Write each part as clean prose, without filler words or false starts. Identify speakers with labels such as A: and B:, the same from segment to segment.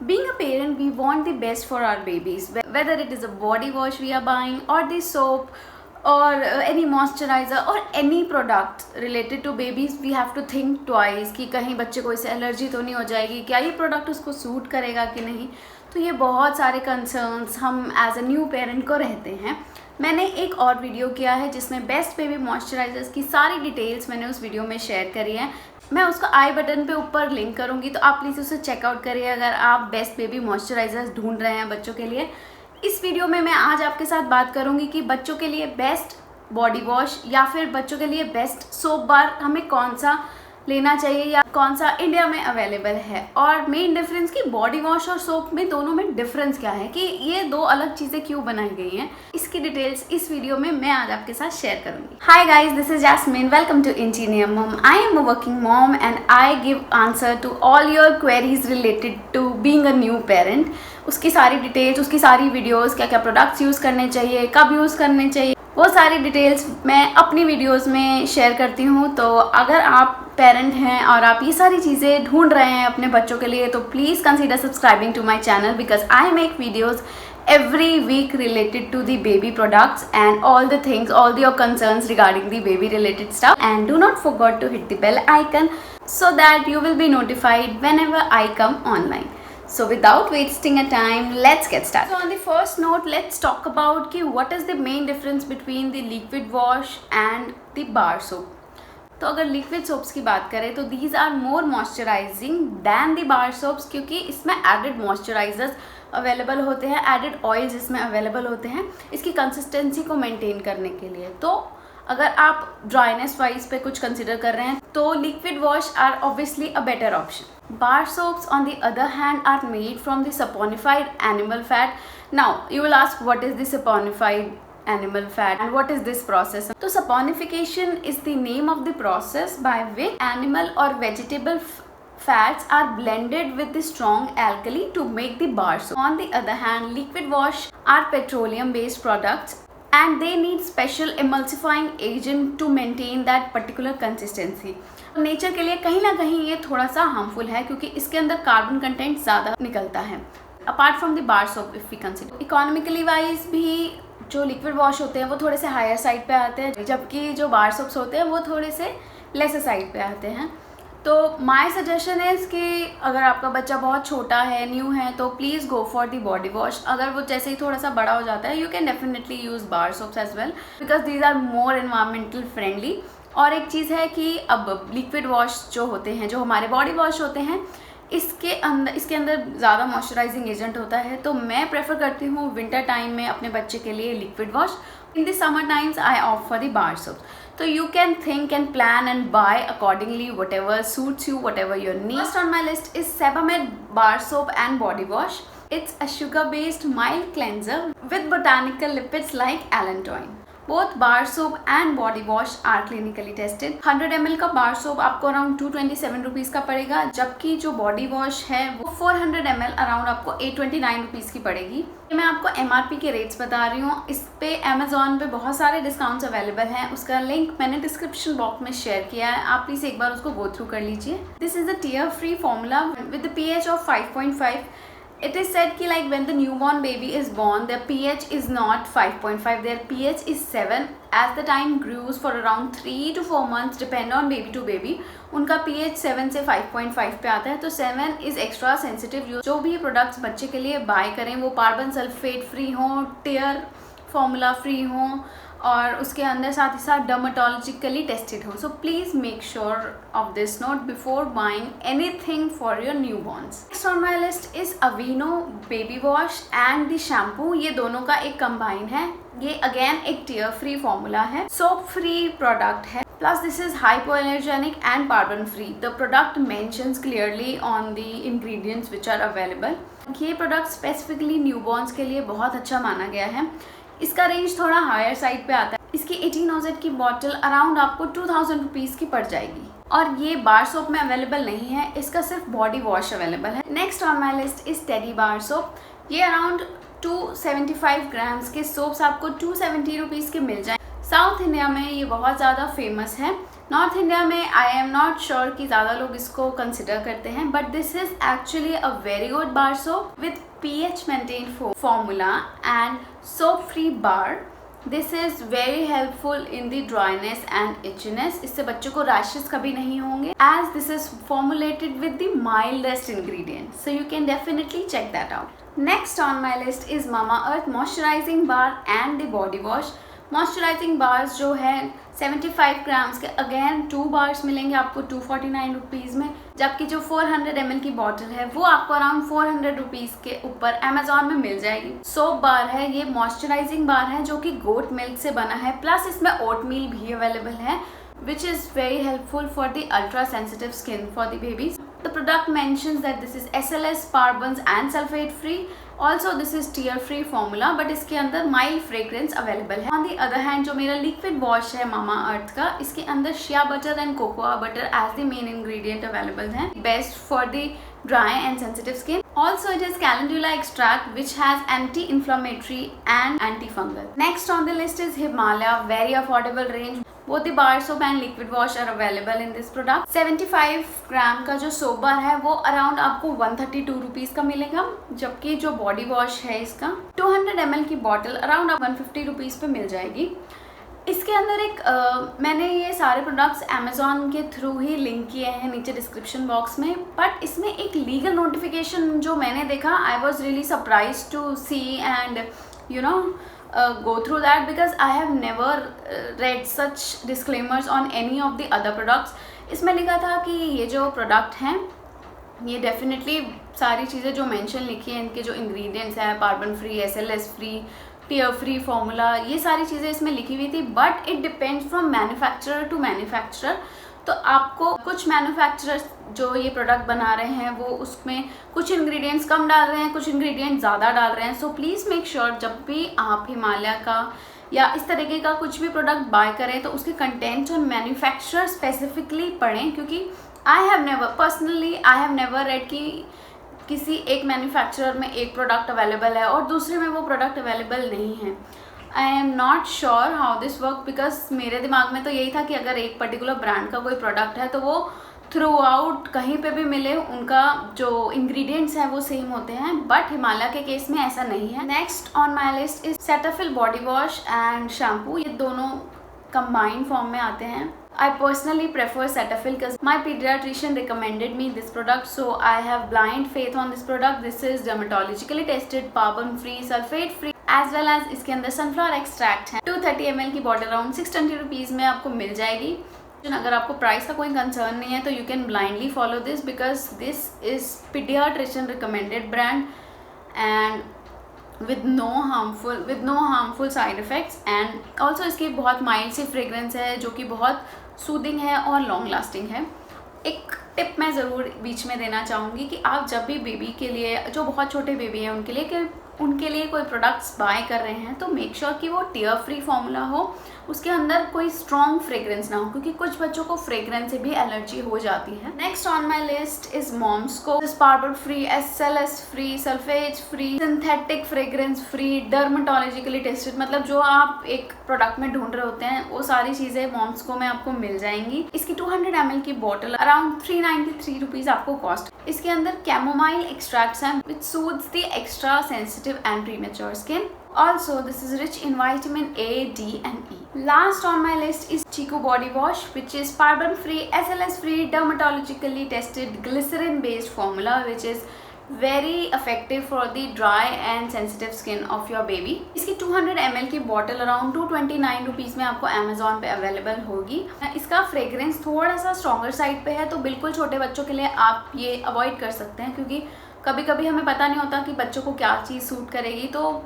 A: Being a parent, we want the best for our babies, whether it is a body wash we are buying or the soap or any moisturizer or any product related to babies. We have to think twice कि कहीं बच्चे को इससे allergy तो नहीं हो जाएगी, क्या ये प्रोडक्ट उसको सूट करेगा कि नहीं. तो ये बहुत सारे कंसर्न्स हम एज अ न्यू पेरेंट को रहते हैं. मैंने एक और वीडियो किया है जिसमें बेस्ट बेबी मॉइस्चराइजर्स की सारी डिटेल्स मैंने उस वीडियो में शेयर करी है. मैं उसका आई बटन पे ऊपर लिंक करूँगी, तो आप प्लीज़ उसे चेकआउट करिए अगर आप बेस्ट बेबी मॉइस्चराइजर्स ढूंढ रहे हैं बच्चों के लिए. इस वीडियो में मैं आज आपके साथ बात करूँगी कि बच्चों के लिए बेस्ट बॉडी वॉश या फिर बच्चों के लिए बेस्ट सोप बार हमें कौन सा लेना चाहिए या कौन सा इंडिया में अवेलेबल है, और मेन डिफरेंस कि बॉडी वॉश और सोप में दोनों में डिफरेंस क्या है, कि ये दो अलग चीज़ें क्यों बनाई गई हैं. इसकी डिटेल्स इस वीडियो में मैं आज आपके साथ शेयर करूंगी. Hi guys, this is Jasmine. Welcome to engineer mom. I am a working mom and I give answer to all your queries related to being a new parent. उसकी सारी details, उसकी सारी वीडियोज़, क्या क्या products use करने चाहिए, कब use करने चाहिए, वो सारी डिटेल्स मैं अपनी वीडियोस में शेयर करती हूँ. तो अगर आप पेरेंट हैं और आप ये सारी चीज़ें ढूंढ रहे हैं अपने बच्चों के लिए, तो please consider subscribing to my channel because I make videos every week related to the baby products and all the things, all your concerns regarding the baby related stuff. And do not forget to hit the bell icon so that you will be notified whenever I come online. So without wasting a time, let's get started. So on the first note, let's talk about what is the main difference between the liquid wash and the bar soap. तो अगर liquid soaps की बात करें तो these are more moisturising than the bar soaps, क्योंकि इसमें added moisturisers available होते हैं, एडेड ऑयल्स इसमें अवेलेबल होते हैं इसकी कंसिस्टेंसी को मेंटेन करने के लिए. तो अगर आप ड्राइनेस वाइज पे कुछ कंसिडर कर रहे हैं तो liquid wash are obviously a better option. Bar soaps on the other hand are made from the saponified animal fat. Now you will ask, what is the saponified animal fat and what is this process? So saponification is the name of the process by which animal or vegetable fats are blended with the strong alkali to make the bar soap. On the other hand, liquid wash are petroleum based products and they need special emulsifying agent to maintain that particular consistency. Nature के लिए कहीं ना कहीं ये थोड़ा सा harmful है क्योंकि इसके अंदर कार्बन कंटेंट ज़्यादा निकलता है. Apart from the bar soap, if we consider economically wise भी जो लिक्विड वॉश होते हैं वो थोड़े से हायर साइड पे आते हैं, जबकि जो बार सोप्स होते हैं वो थोड़े से लेसर साइड पे आते हैं. तो माय सजेशन इज़ कि अगर आपका बच्चा बहुत छोटा है, न्यू है, तो please go for the body wash. अगर वो जैसे ही थोड़ा सा बड़ा हो जाता है, you can definitely use bar soaps as well because these are more environmental friendly. और एक चीज़ है कि अब लिक्विड वॉश जो होते हैं, जो हमारे बॉडी वॉश होते हैं, इसके अंदर ज़्यादा मॉइस्चराइजिंग एजेंट होता है. तो मैं प्रेफर करती हूँ विंटर टाइम में अपने बच्चे के लिए liquid wash. In the summer times I opt for the bar soap. तो you can think and plan and buy accordingly whatever suits you, whatever your needs. First on my list is Sebamed bar soap and body wash. It's a sugar-based mild cleanser with botanical lipids like allantoin. Both bar soap and body wash are clinically tested. 100 ml का बार soap आपको around 227 rupees का पड़ेगा, जबकि जो body wash है वो 400 ml around आपको 829 rupees की पड़ेगी. मैं आपको MRP के रेट्स बता रही हूँ. इस पे अमेजोन पे बहुत सारे डिस्काउंट्स अवेलेबल हैं, उसका लिंक मैंने डिस्क्रिप्शन बॉक्स में शेयर किया है, आप प्लीज़ एक बार उसको गो थ्रू कर लीजिए. This is a tier free formula with the pH of 5.5. It is said कि like when the newborn baby is born, their pH is not 5.5, their pH is 7. As the time grows for around 3 to 4 months, depend on baby to baby, उनका pH 7 से 5.5 पे आता है. तो 7 is extra sensitive. जो भी products बच्चे के लिए बाय करें वो कार्बन सल्फेट फ्री हों, टीयर फॉर्मूला फ्री हों और उसके अंदर साथ ही साथ डर्माटोलॉजिकली टेस्टेड हो. So please make sure of this note before buying anything for your new borns. Next on my list is अवीनो baby wash and the shampoo. ये दोनों का एक कंबाइन है. ये अगेन एक टीयर फ्री फॉर्मूला है, soap free product है, plus this is hypoallergenic and paraben free. The product mentions clearly on the ingredients which are available. ये प्रोडक्ट स्पेसिफिकली न्यूबॉर्न्स के लिए बहुत अच्छा माना गया है. इसका रेंज थोड़ा हायर साइड पे आता है. इसकी 18 OZ की बॉटल अराउंड आपको 2000 रुपीज़ की पड़ जाएगी और ये बार सोप में अवेलेबल नहीं है, इसका सिर्फ बॉडी वॉश अवेलेबल है. Next on my list is teddy bar soap. ये अराउंड 275 ग्राम्स के सोप्स आपको 270 रुपीज़ के मिल जाए. साउथ इंडिया में ये बहुत ज़्यादा फेमस है। नॉर्थ इंडिया में आई एम नॉट श्योर कि ज़्यादा लोग इसको कंसिडर करते हैं, but this is actually a very good bar soap with pH maintained formula and soap free bar. This is very helpful in the dryness and itchiness. इससे बच्चों को rashes कभी नहीं होंगे as this is formulated with the mildest ingredients. So you can definitely check that out. Next on my list is Mamaearth moisturizing bar and the body wash. Moisturising bars जो है 75 grams के again 2 bars मिलेंगे आपको 249 rupees में, जबकि जो 400 ml की bottle है वो आपको अराउंड 400 रुपीज़ के ऊपर अमेजोन में मिल जाएगी। सोप बार है, ये मॉइस्चराइजिंग बार है जो कि गोट मिल्क से बना है, प्लस इसमें ओट मील भी अवेलेबल है which is very helpful for the ultra sensitive skin for the babies. The product mentions that this is SLS, parabens and sulfate free. Also this is tear free formula, but इसके अंदर mild fragrance available है। On the other hand जो मेरा liquid wash है Mamaearth का, इसके अंदर shea butter and cocoa butter as the main ingredient available है, best for the dry and sensitive skin. Also it is calendula extract which has anti-inflammatory and antifungal. Next on the list is Himalaya, very affordable range. Both the bar soap and liquid wash are available in this product. 75 ग्राम का जो soap bar है वो around आपको 132 rupees का मिलेगा, जबकि जो body wash है इसका 200 ml की बॉटल अराउंड 150 रुपीज़ पे मिल जाएगी। इसके अंदर एक मैंने ये सारे प्रोडक्ट्स अमेजोन के थ्रू ही लिंक किए हैं नीचे डिस्क्रिप्शन बॉक्स में, बट इसमें एक लीगल नोटिफिकेशन जो मैंने देखा, I was really surprise to see and you know go through that because I have never read such disclaimers on any of the other products. इसमें लिखा था कि ये जो प्रोडक्ट हैं ये डेफिनेटली सारी चीज़ें जो मेंशन लिखी हैं, इनके जो इंग्रेडिएंट्स हैं, paraben free, SLS free, tear free formula, ये सारी चीज़ें इसमें लिखी हुई थी, but it depends from manufacturer to manufacturer. तो आपको कुछ मैन्युफैक्चरर्स जो ये प्रोडक्ट बना रहे हैं वो उसमें कुछ इंग्रेडिएंट्स कम डाल रहे हैं, कुछ इंग्रेडिएंट्स ज़्यादा डाल रहे हैं। सो प्लीज़ मेक श्योर जब भी आप हिमालय का या इस तरीके का कुछ भी प्रोडक्ट बाय करें तो उसके कंटेंट्स और मैन्युफैक्चरर स्पेसिफिकली पढ़ें, क्योंकि आई हैव नेवर रेड कि किसी एक मैन्युफैक्चरर में एक प्रोडक्ट अवेलेबल है और दूसरे में वो प्रोडक्ट अवेलेबल नहीं है। I am not sure how this work, because मेरे दिमाग में तो यही था कि अगर एक पर्टिकुलर ब्रांड का कोई प्रोडक्ट है तो वो थ्रू आउट कहीं पे भी मिले, उनका जो इंग्रेडिएंट्स हैं वो सेम होते हैं, बट हिमालय के केस में ऐसा नहीं है। Next on my list is Cetaphil body wash and shampoo, ये दोनों कंबाइंड फॉर्म में आते हैं। I personally prefer Cetaphil because my pediatrician recommended me this product, so I have blind faith on this product. This is dermatologically tested, paraben free, sulfate free, as well as इसके अंदर sunflower extract है। 230 ml की bottle around 620 rupees में आपको मिल जाएगी। अगर आपको price का कोई कंसर्न नहीं है तो you can blindly follow this because this is pediatrician recommended brand and with no harmful side effects, and also इसकी बहुत माइल्ड सी फ्रेग्रेंस है जो कि बहुत सूदिंग है और लॉन्ग लास्टिंग है। एक टिप मैं ज़रूर बीच में देना चाहूँगी कि आप जब भी बेबी के लिए, जो बहुत छोटे बेबी हैं उनके लिए कोई प्रोडक्ट्स बाय कर रहे हैं तो मेक श्योर कि वो टीयर फ्री फार्मूला हो, उसके अंदर कोई स्ट्रॉन्ग फ्रेग्रेंस ना हो, क्योंकि कुछ बच्चों को फ्रेग्रेंस से भी एलर्जी हो जाती है। Next on my list is Mom's Co, paraben free, SLS free, sulphate free, synthetic fragrance free, dermatologically tested, मतलब जो आप एक प्रोडक्ट में ढूंढ रहे होते हैं वो सारी चीज़ें मॉम्सको में आपको मिल जाएंगी। इसकी 200 ml की बॉटल अराउंड 393 रुपीज़ आपको कॉस्ट। इसके अंदर कैमोमाइल एक्सट्रैक्ट्स हैं which suits the extra sensitive and premature skin. Also, this is rich in vitamin A, D and E. Last on my list is Chico body wash, which is paraben free, SLS free, dermatologically tested, glycerin based formula, which is very effective for the dry and sensitive skin of your baby. इसकी 200 ml की bottle around 229 rupees में आपको Amazon पे available होगी। इसका fragrance थोड़ा सा stronger side पे है, तो बिल्कुल छोटे बच्चों के लिए आप ये अवॉइड कर सकते हैं, क्योंकि कभी कभी हमें पता नहीं होता कि बच्चों को क्या चीज़ सूट करेगी। तो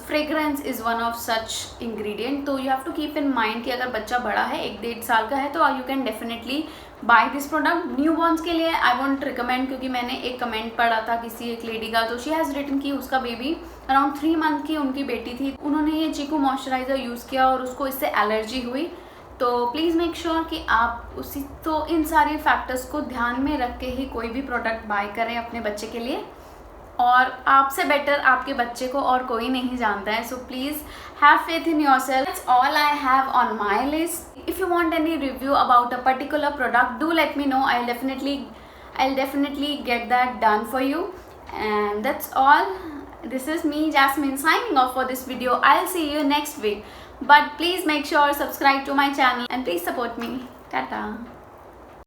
A: fragrance is one of such ingredient, तो you have to keep in mind कि अगर बच्चा बड़ा है, 1-1.5 साल का है, तो you can definitely buy this product. Newborns के लिए आई वॉन्ट रिकमेंड, क्योंकि मैंने एक कमेंट पढ़ा था किसी एक लेडी का, तो शी हैज़ रिटन कि उसका बेबी अराउंड 3 मंथ की उनकी बेटी थी, उन्होंने ये चीकू मॉइस्चराइज़र यूज़ किया और उसको इससे एलर्जी हुई। तो प्लीज़ मेक श्योर कि आप इन सारे फैक्टर्स को ध्यान में रख के ही कोई भी प्रोडक्ट बाय करें अपने बच्चे के लिए। और आपसे बेटर आपके बच्चे को और कोई नहीं जानता है. So please have faith in yourself. That's all I have on my list. If you want any review about a particular product, do let me know. I'll definitely get that done for you. And that's all. This is me, Jasmine, signing off for this video. I'll see you next week. But please make sure subscribe to my channel and please support me. Tata.